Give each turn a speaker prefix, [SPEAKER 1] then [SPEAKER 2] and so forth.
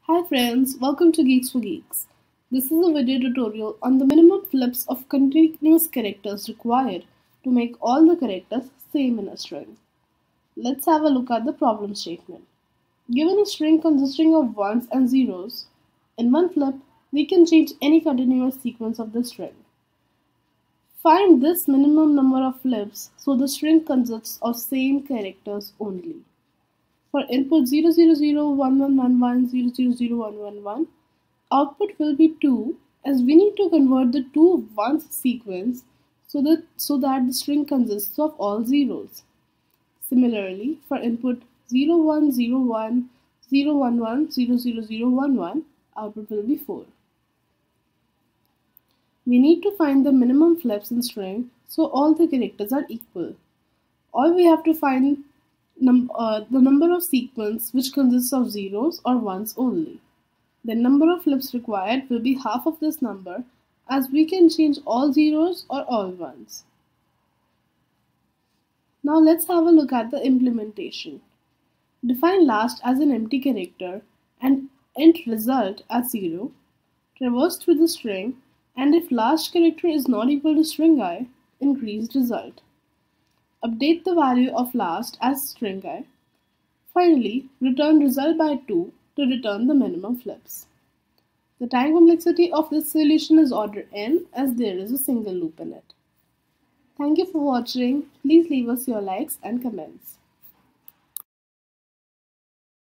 [SPEAKER 1] Hi friends, welcome to Geeks for Geeks. This is a video tutorial on the minimum flips of continuous characters required to make all the characters same in a string. Let's have a look at the problem statement. Given a string consisting of ones and zeros, in one flip we can change any continuous sequence of the string. Find this minimum number of flips so the string consists of same characters only. For input 0001111000111, output will be 2 as we need to convert the two ones sequence so that the string consists of all zeros. Similarly, for input 010101100011, output will be 4. We need to find the minimum flips in string so all the characters are equal. All we have to find the number of sequence which consists of zeros or ones only. The number of flips required will be half of this number as we can change all zeros or all ones. Now let's have a look at the implementation. Define last as an empty character and int result as 0. Traverse through the string, and if last character is not equal to string I, increase result. Update the value of last as string I. Finally, return result by 2 to return the minimum flips. The time complexity of this solution is order n as there is a single loop in it. Thank you for watching. Please leave us your likes and comments.